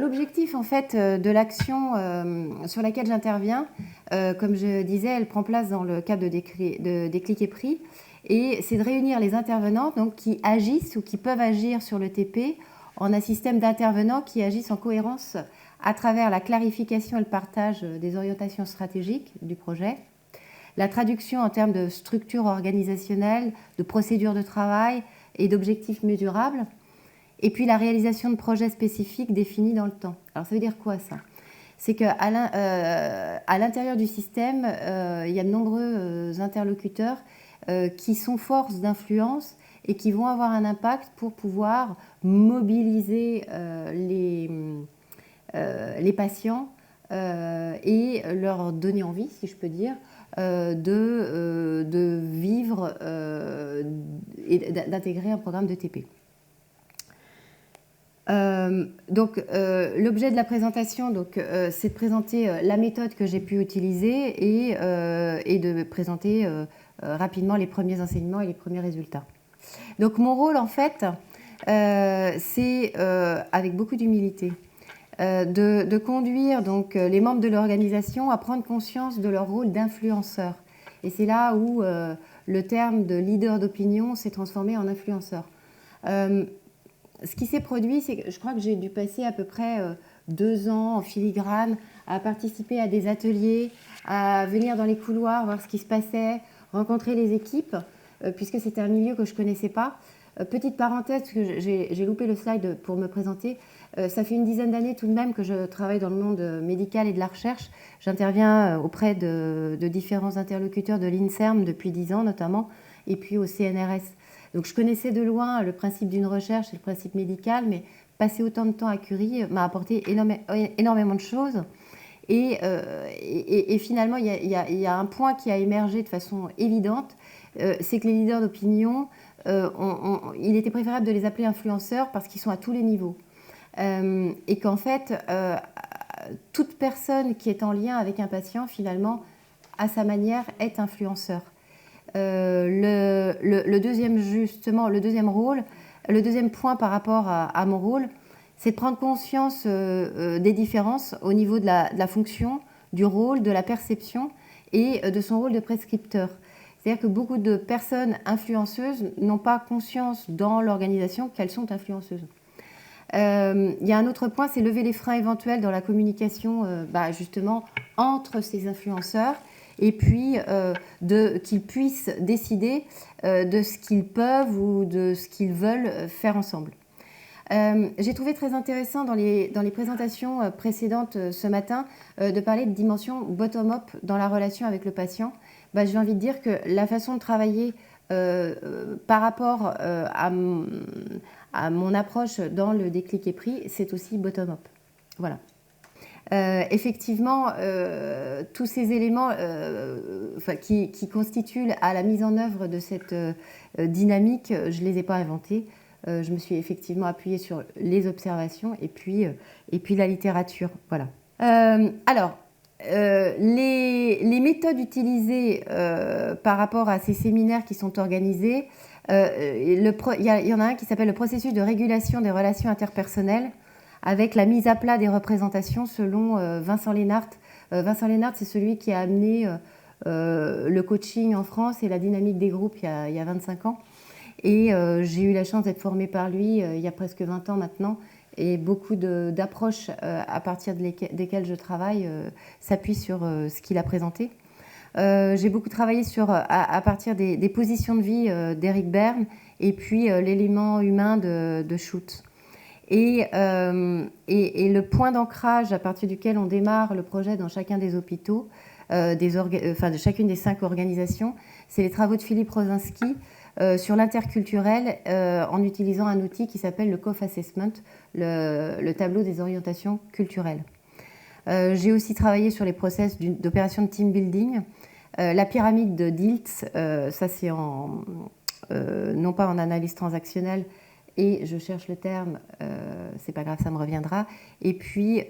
l'objectif en fait de l'action sur laquelle j'interviens, comme je disais, elle prend place dans le cadre de Déclic et Pris, et c'est de réunir les intervenants donc, qui agissent ou qui peuvent agir sur le TP en un système d'intervenants qui agissent en cohérence à travers la clarification et le partage des orientations stratégiques du projet, la traduction en termes de structure organisationnelle, de procédures de travail et d'objectifs mesurables, et puis la réalisation de projets spécifiques définis dans le temps. Alors ça veut dire quoi ça? C'est qu'à l'intérieur du système, il y a de nombreux interlocuteurs qui sont force d'influence et qui vont avoir un impact pour pouvoir mobiliser les patients et leur donner envie, si je peux dire, de vivre et d'intégrer un programme de TP. L'objet de la présentation, c'est de présenter la méthode que j'ai pu utiliser et de présenter rapidement les premiers enseignements et les premiers résultats. Donc mon rôle, en fait, c'est, avec beaucoup d'humilité, de conduire donc, les membres de l'organisation à prendre conscience de leur rôle d'influenceur. Et c'est là où le terme de leader d'opinion s'est transformé en influenceur. Ce qui s'est produit, c'est que je crois que j'ai dû passer à peu près 2 ans en filigrane à participer à des ateliers, à venir dans les couloirs, voir ce qui se passait, rencontrer les équipes, puisque c'était un milieu que je ne connaissais pas. Petite parenthèse, parce que j'ai loupé le slide pour me présenter, ça fait une dizaine d'années tout de même que je travaille dans le monde médical et de la recherche. J'interviens auprès de différents interlocuteurs de l'INSERM depuis 10 ans notamment, et puis au CNRS. Donc je connaissais de loin le principe d'une recherche et le principe médical, mais passer autant de temps à Curie m'a apporté énormément de choses. Et finalement, il y a un point qui a émergé de façon évidente, c'est que les leaders d'opinion, il était préférable de les appeler influenceurs parce qu'ils sont à tous les niveaux. Et qu'en fait, toute personne qui est en lien avec un patient, finalement, à sa manière, est influenceur. Le deuxième point par rapport à mon rôle, c'est de prendre conscience des différences au niveau de la fonction, du rôle, de la perception et de son rôle de prescripteur. C'est-à-dire que beaucoup de personnes influenceuses n'ont pas conscience dans l'organisation qu'elles sont influenceuses. Il y a un autre point, c'est lever les freins éventuels dans la communication justement entre ces influenceurs et puis qu'ils puissent décider de ce qu'ils peuvent ou de ce qu'ils veulent faire ensemble. J'ai trouvé très intéressant dans les présentations précédentes ce matin de parler de dimension bottom-up dans la relation avec le patient. J'ai envie de dire que la façon de travailler par rapport à mon approche dans le Déclic et Pris, c'est aussi bottom-up. Voilà. Effectivement, tous ces éléments qui constituent à la mise en œuvre de cette dynamique, je ne les ai pas inventés. Je me suis effectivement appuyée sur les observations et puis la littérature. Voilà. Les méthodes utilisées par rapport à ces séminaires qui sont organisés, il y en a un qui s'appelle le processus de régulation des relations interpersonnelles, avec la mise à plat des représentations selon Vincent Lénart. Vincent Lénart, c'est celui qui a amené le coaching en France et la dynamique des groupes il y a 25 ans. Et j'ai eu la chance d'être formée par lui il y a presque 20 ans maintenant. Et beaucoup d'approches à partir desquelles je travaille s'appuient sur ce qu'il a présenté. J'ai beaucoup travaillé à partir des positions de vie d'Eric Berne et puis l'élément humain de Schutz. Et le point d'ancrage à partir duquel on démarre le projet dans chacun des hôpitaux, de chacune des 5 organisations, c'est les travaux de Philippe Rosinski sur l'interculturel en utilisant un outil qui s'appelle le COF Assessment, le tableau des orientations culturelles. J'ai aussi travaillé sur les process d'opération de team building. La pyramide de Dilts, ça c'est non pas en analyse transactionnelle, et je cherche le terme, c'est pas grave, ça me reviendra. Et puis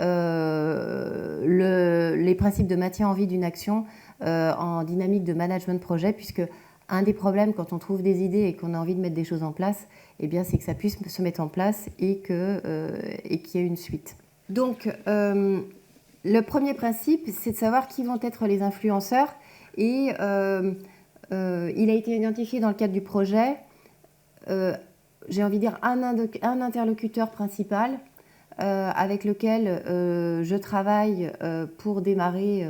les principes de maintien en vie d'une action en dynamique de management projet, puisque un des problèmes quand on trouve des idées et qu'on a envie de mettre des choses en place, eh bien, c'est que ça puisse se mettre en place et qu'il y ait une suite. Donc, le premier principe, c'est de savoir qui vont être les influenceurs. Et il a été identifié dans le cadre du projet, j'ai envie de dire, un interlocuteur principal avec lequel je travaille pour démarrer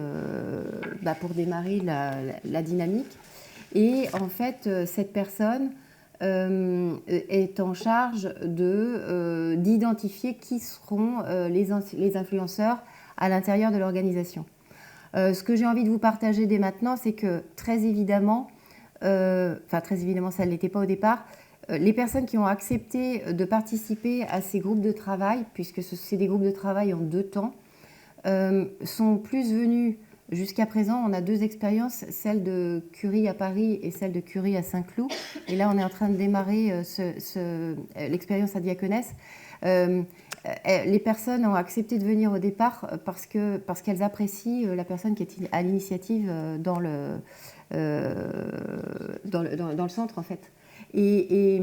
la dynamique. Et en fait, cette personne est en charge d'identifier qui seront les influenceurs à l'intérieur de l'organisation. Ce que j'ai envie de vous partager dès maintenant, c'est que très évidemment, ça ne l'était pas au départ, les personnes qui ont accepté de participer à ces groupes de travail, puisque c'est des groupes de travail en 2 temps, sont plus venues jusqu'à présent. On a 2 expériences, celle de Curie à Paris et celle de Curie à Saint-Cloud. Et là, on est en train de démarrer l'expérience à Diaconès. Les personnes ont accepté de venir au départ parce qu'elles apprécient la personne qui est à l'initiative dans le centre, en fait. Et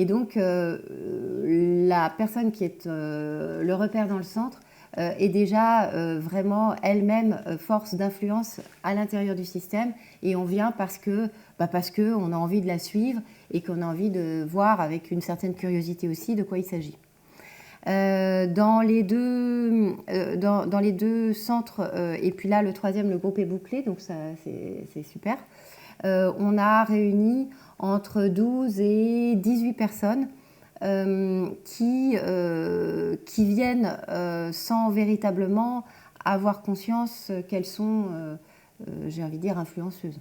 donc, la personne qui est le repère dans le centre est déjà vraiment elle-même force d'influence à l'intérieur du système, et on vient parce qu'on a envie de la suivre et qu'on a envie de voir avec une certaine curiosité aussi de quoi il s'agit. Dans les deux centres, et puis là le troisième, le groupe est bouclé, donc ça c'est super. On a réuni entre 12 et 18 personnes qui viennent sans véritablement avoir conscience qu'elles sont, j'ai envie de dire, influenceuses.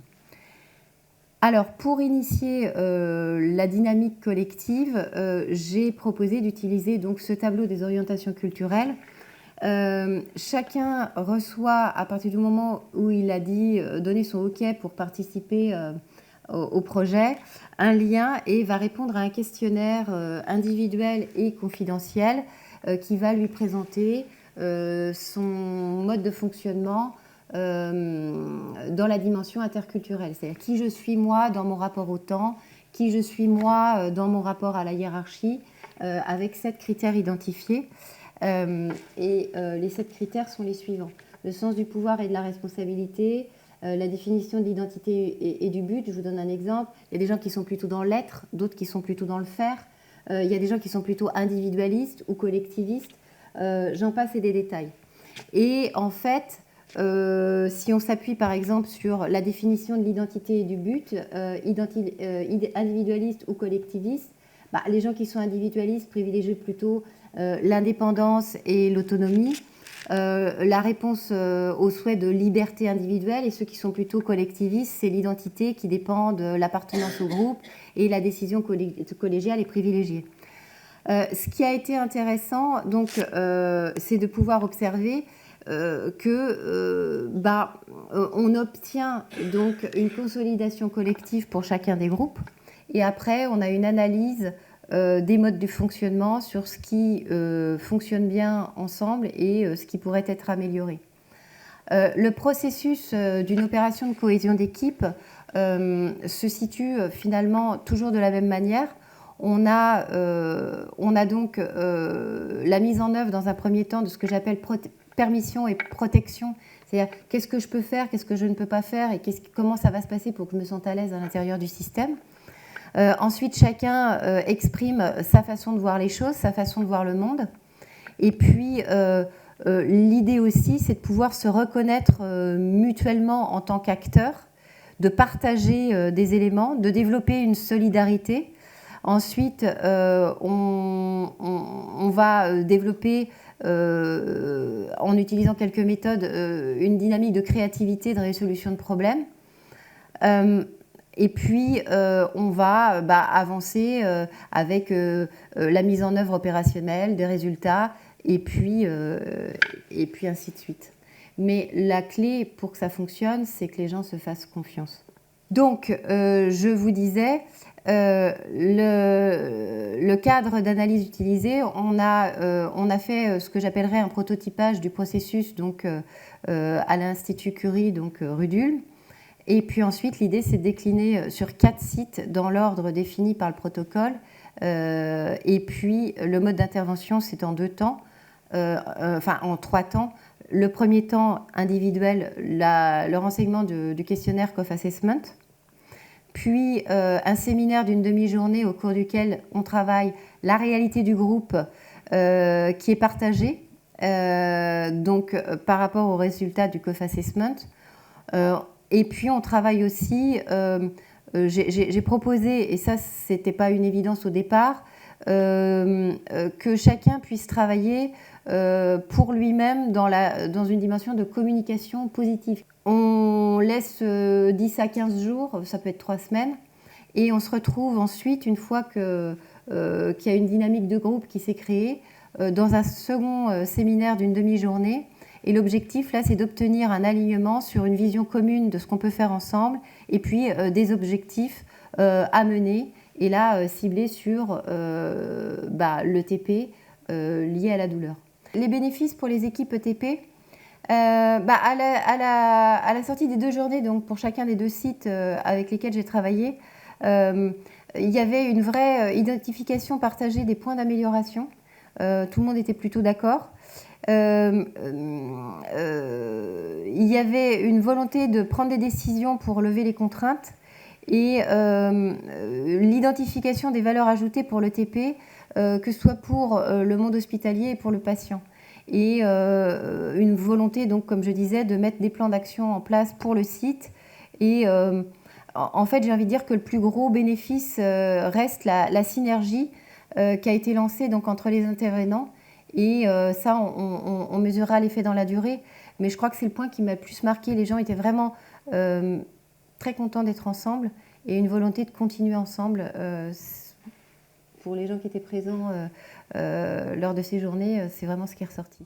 Alors, pour initier la dynamique collective, j'ai proposé d'utiliser donc ce tableau des orientations culturelles. Chacun reçoit, à partir du moment où il a donné son OK pour participer au projet, un lien, et va répondre à un questionnaire individuel et confidentiel qui va lui présenter son mode de fonctionnement dans la dimension interculturelle. C'est-à-dire qui je suis moi dans mon rapport au temps, qui je suis moi dans mon rapport à la hiérarchie, avec 7 critères identifiés. Les 7 critères sont les suivants: le sens du pouvoir et de la responsabilité, la définition de l'identité et du but. Je vous donne un exemple. Il y a des gens qui sont plutôt dans l'être, d'autres qui sont plutôt dans le faire. Il y a des gens qui sont plutôt individualistes ou collectivistes. J'en passe et des détails. Et en fait, si on s'appuie par exemple sur la définition de l'identité et du but, individualiste ou collectiviste, les gens qui sont individualistes privilégient plutôt l'indépendance et l'autonomie, la réponse au souhait de liberté individuelle, et ceux qui sont plutôt collectivistes, c'est l'identité qui dépend de l'appartenance au groupe, et la décision collégiale est privilégiée. Ce qui a été intéressant, donc, c'est de pouvoir observer on obtient donc une consolidation collective pour chacun des groupes, et après on a une analyse des modes de fonctionnement sur ce qui fonctionne bien ensemble et ce qui pourrait être amélioré. Le processus d'une opération de cohésion d'équipe se situe finalement toujours de la même manière. On a donc la mise en œuvre dans un premier temps de ce que j'appelle permission et protection, c'est-à-dire qu'est-ce que je peux faire, qu'est-ce que je ne peux pas faire, et comment ça va se passer pour que je me sente à l'aise à l'intérieur du système. Ensuite, chacun exprime sa façon de voir les choses, sa façon de voir le monde. Et puis, l'idée aussi, c'est de pouvoir se reconnaître mutuellement en tant qu'acteurs, de partager des éléments, de développer une solidarité. Ensuite, on va développer, en utilisant quelques méthodes, une dynamique de créativité, de résolution de problèmes. Et puis, on va avancer avec la mise en œuvre opérationnelle, des résultats, et puis ainsi de suite. Mais la clé pour que ça fonctionne, c'est que les gens se fassent confiance. Donc, je vous disais, le cadre d'analyse utilisé, on a fait ce que j'appellerais un prototypage du processus donc, à l'Institut Curie, donc rue d'Ulm. Et puis ensuite, l'idée, c'est de décliner sur 4 sites dans l'ordre défini par le protocole. Et puis, le mode d'intervention, c'est en 2 temps. enfin en 3 temps. Le premier temps individuel, le renseignement du questionnaire COF Assessment, puis un séminaire d'une demi-journée au cours duquel on travaille la réalité du groupe qui est partagée, donc par rapport aux résultats du COF Assessment. Et puis on travaille aussi, j'ai proposé, et ça c'était pas une évidence au départ, que chacun puisse travailler pour lui-même dans une dimension de communication positive. On laisse 10 à 15 jours, ça peut être 3 semaines, et on se retrouve ensuite, une fois qu'il y a une dynamique de groupe qui s'est créée, dans un second séminaire d'une demi-journée. Et l'objectif, là, c'est d'obtenir un alignement sur une vision commune de ce qu'on peut faire ensemble, et puis des objectifs à mener, et là, ciblés sur le TP lié à la douleur. Les bénéfices pour les équipes TP, à la sortie des 2 journées, donc pour chacun des 2 sites avec lesquels j'ai travaillé, il y avait une vraie identification partagée des points d'amélioration. Tout le monde était plutôt d'accord. Il y avait une volonté de prendre des décisions pour lever les contraintes et l'identification des valeurs ajoutées pour le TP, que ce soit pour le monde hospitalier et pour le patient. Et une volonté, donc, comme je disais, de mettre des plans d'action en place pour le site. Et en fait, j'ai envie de dire que le plus gros bénéfice reste la synergie qui a été lancée donc, entre les intervenants. Et ça, on mesurera l'effet dans la durée. Mais je crois que c'est le point qui m'a le plus marqué. Les gens étaient vraiment très contents d'être ensemble et une volonté de continuer ensemble. Pour les gens qui étaient présents lors de ces journées, c'est vraiment ce qui est ressorti.